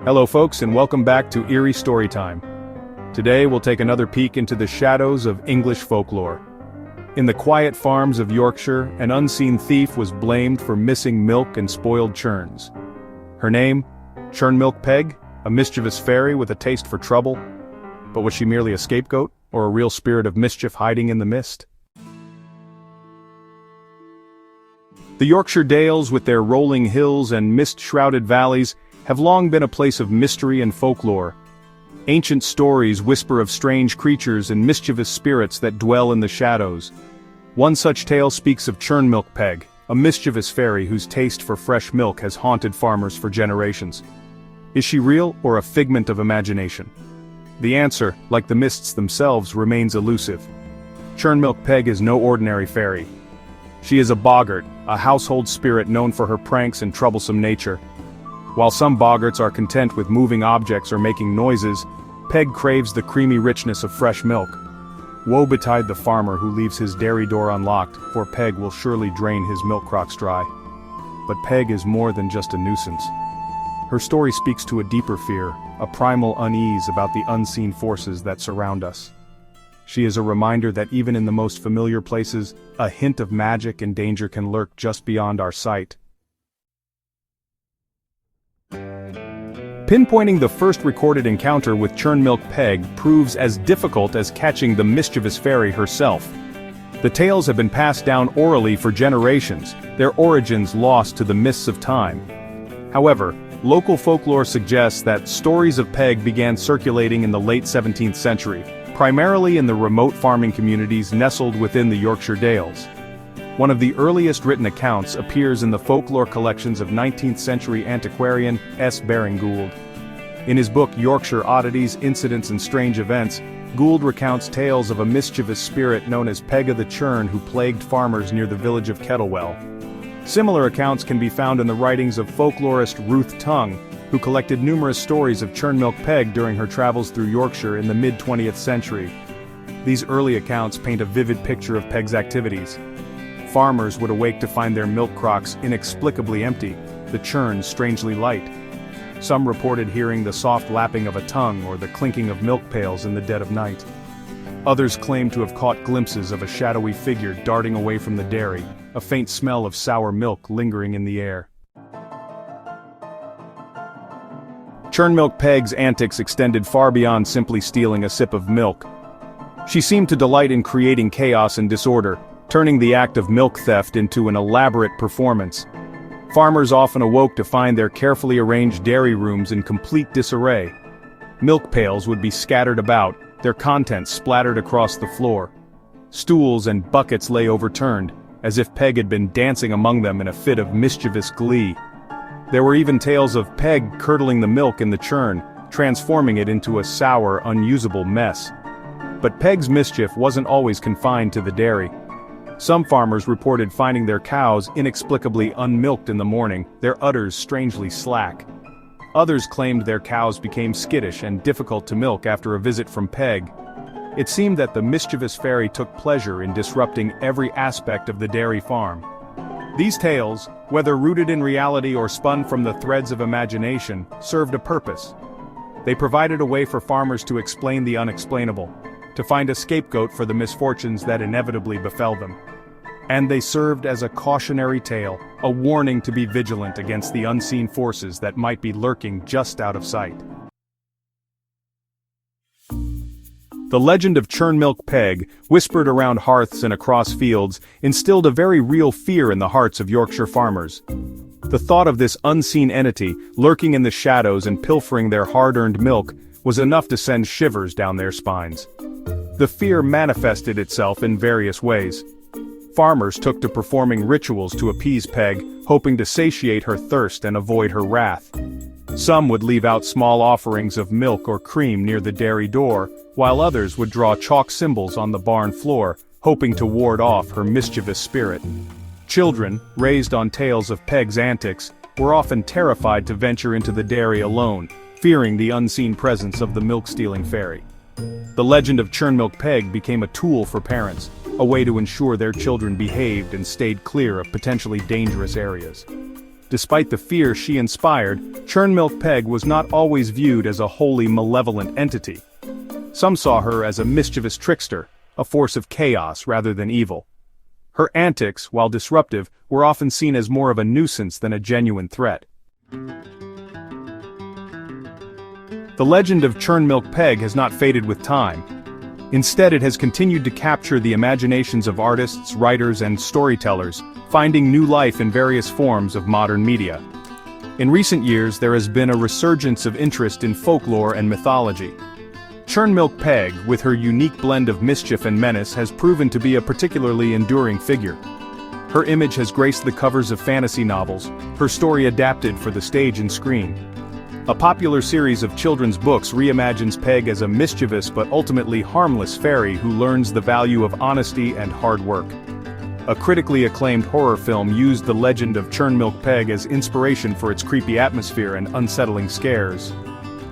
Hello folks, and welcome back to Eerie Storytime. Today we'll take another peek into the shadows of English folklore. In the quiet farms of Yorkshire, an unseen thief was blamed for missing milk and spoiled churns. Her name? Churnmilk Peg, a mischievous fairy with a taste for trouble. But was she merely a scapegoat, or a real spirit of mischief hiding in the mist? The Yorkshire Dales, with their rolling hills and mist-shrouded valleys, have long been a place of mystery and folklore. Ancient stories whisper of strange creatures and mischievous spirits that dwell in the shadows. One such tale speaks of Churnmilk Peg, a mischievous fairy whose taste for fresh milk has haunted farmers for generations. Is she real or a figment of imagination? The answer, like the mists themselves, remains elusive. Churnmilk Peg is no ordinary fairy. She is a boggart, a household spirit known for her pranks and troublesome nature. While some boggarts are content with moving objects or making noises, Peg craves the creamy richness of fresh milk. Woe betide the farmer who leaves his dairy door unlocked, for Peg will surely drain his milk crocks dry. But Peg is more than just a nuisance. Her story speaks to a deeper fear, a primal unease about the unseen forces that surround us. She is a reminder that even in the most familiar places, a hint of magic and danger can lurk just beyond our sight. Pinpointing the first recorded encounter with Churnmilk Peg proves as difficult as catching the mischievous fairy herself. The tales have been passed down orally for generations, their origins lost to the mists of time. However, local folklore suggests that stories of Peg began circulating in the late 17th century, primarily in the remote farming communities nestled within the Yorkshire Dales. One of the earliest written accounts appears in the folklore collections of 19th-century antiquarian S. Baring Gould. In his book Yorkshire Oddities, Incidents and Strange Events, Gould recounts tales of a mischievous spirit known as Peg of the Churn who plagued farmers near the village of Kettlewell. Similar accounts can be found in the writings of folklorist Ruth Tongue, who collected numerous stories of Churnmilk Peg during her travels through Yorkshire in the mid-20th century. These early accounts paint a vivid picture of Peg's activities. Farmers would awake to find their milk crocks inexplicably empty, the churns strangely light. Some reported hearing the soft lapping of a tongue or the clinking of milk pails in the dead of night. Others claimed to have caught glimpses of a shadowy figure darting away from the dairy, a faint smell of sour milk lingering in the air. Churnmilk Peg's antics extended far beyond simply stealing a sip of milk. She seemed to delight in creating chaos and disorder, turning the act of milk theft into an elaborate performance. Farmers often awoke to find their carefully arranged dairy rooms in complete disarray. Milk pails would be scattered about, their contents splattered across the floor. Stools and buckets lay overturned, as if Peg had been dancing among them in a fit of mischievous glee. There were even tales of Peg curdling the milk in the churn, transforming it into a sour, unusable mess. But Peg's mischief wasn't always confined to the dairy. Some farmers reported finding their cows inexplicably unmilked in the morning, their udders strangely slack. Others claimed their cows became skittish and difficult to milk after a visit from Peg. It seemed that the mischievous fairy took pleasure in disrupting every aspect of the dairy farm. These tales, whether rooted in reality or spun from the threads of imagination, served a purpose. They provided a way for farmers to explain the unexplainable, to find a scapegoat for the misfortunes that inevitably befell them. And they served as a cautionary tale, a warning to be vigilant against the unseen forces that might be lurking just out of sight. The legend of Churnmilk Peg, whispered around hearths and across fields, instilled a very real fear in the hearts of Yorkshire farmers. The thought of this unseen entity, lurking in the shadows and pilfering their hard-earned milk, was enough to send shivers down their spines. The fear manifested itself in various ways. Farmers took to performing rituals to appease Peg, hoping to satiate her thirst and avoid her wrath. Some would leave out small offerings of milk or cream near the dairy door, while others would draw chalk symbols on the barn floor, hoping to ward off her mischievous spirit. Children, raised on tales of Peg's antics, were often terrified to venture into the dairy alone, fearing the unseen presence of the milk-stealing fairy. The legend of Churnmilk Peg became a tool for parents, a way to ensure their children behaved and stayed clear of potentially dangerous areas. Despite the fear she inspired, Churnmilk Peg was not always viewed as a wholly malevolent entity. Some saw her as a mischievous trickster, a force of chaos rather than evil. Her antics, while disruptive, were often seen as more of a nuisance than a genuine threat. The legend of Churnmilk Peg has not faded with time. Instead, it has continued to capture the imaginations of artists, writers, and storytellers, finding new life in various forms of modern media. In recent years, there has been a resurgence of interest in folklore and mythology. Churnmilk Peg, with her unique blend of mischief and menace, has proven to be a particularly enduring figure. Her image has graced the covers of fantasy novels, her story adapted for the stage and screen. A popular series of children's books reimagines Peg as a mischievous but ultimately harmless fairy who learns the value of honesty and hard work. A critically acclaimed horror film used the legend of Churnmilk Peg as inspiration for its creepy atmosphere and unsettling scares.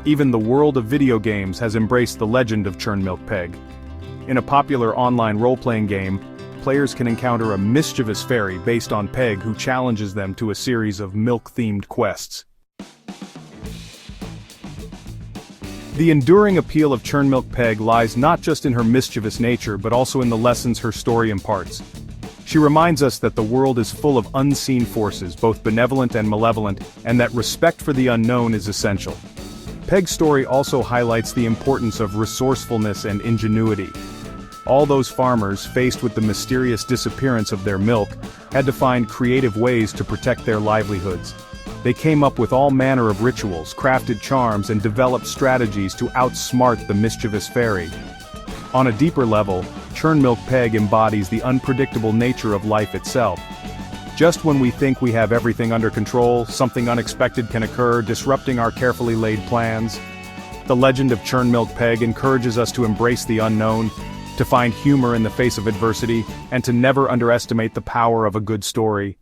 Even the world of video games has embraced the legend of Churnmilk Peg. In a popular online role-playing game, players can encounter a mischievous fairy based on Peg who challenges them to a series of milk-themed quests. The enduring appeal of Churnmilk Peg lies not just in her mischievous nature but also in the lessons her story imparts. She reminds us that the world is full of unseen forces, both benevolent and malevolent, and that respect for the unknown is essential. Peg's story also highlights the importance of resourcefulness and ingenuity. All those farmers, faced with the mysterious disappearance of their milk, had to find creative ways to protect their livelihoods. They came up with all manner of rituals, crafted charms, and developed strategies to outsmart the mischievous fairy. On a deeper level, Churnmilk Peg embodies the unpredictable nature of life itself. Just when we think we have everything under control, something unexpected can occur, disrupting our carefully laid plans. The legend of Churnmilk Peg encourages us to embrace the unknown, to find humor in the face of adversity, and to never underestimate the power of a good story.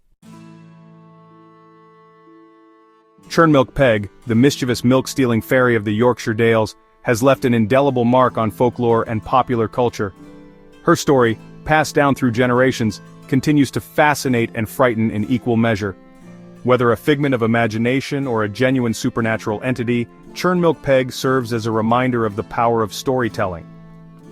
Churnmilk Peg, the mischievous milk-stealing fairy of the Yorkshire Dales, has left an indelible mark on folklore and popular culture. Her story, passed down through generations, continues to fascinate and frighten in equal measure. Whether a figment of imagination or a genuine supernatural entity, Churnmilk Peg serves as a reminder of the power of storytelling.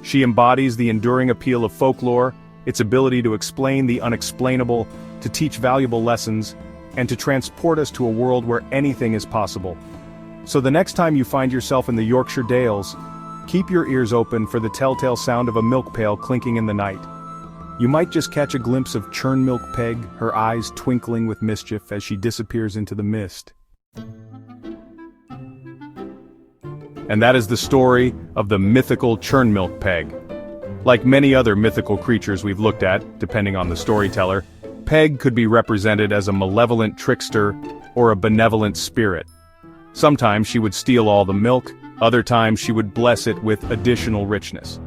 She embodies the enduring appeal of folklore, its ability to explain the unexplainable, to teach valuable lessons, and to transport us to a world where anything is possible. So the next time you find yourself in the Yorkshire Dales, keep your ears open for the telltale sound of a milk pail clinking in the night. You might just catch a glimpse of Churnmilk Peg, her eyes twinkling with mischief as she disappears into the mist. And that is the story of the mythical Churnmilk Peg. Like many other mythical creatures we've looked at, depending on the storyteller, Peg could be represented as a malevolent trickster or a benevolent spirit. Sometimes she would steal all the milk, other times she would bless it with additional richness.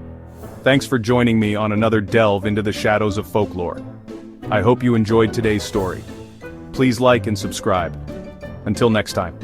Thanks for joining me on another delve into the shadows of folklore. I hope you enjoyed today's story. Please like and subscribe. Until next time.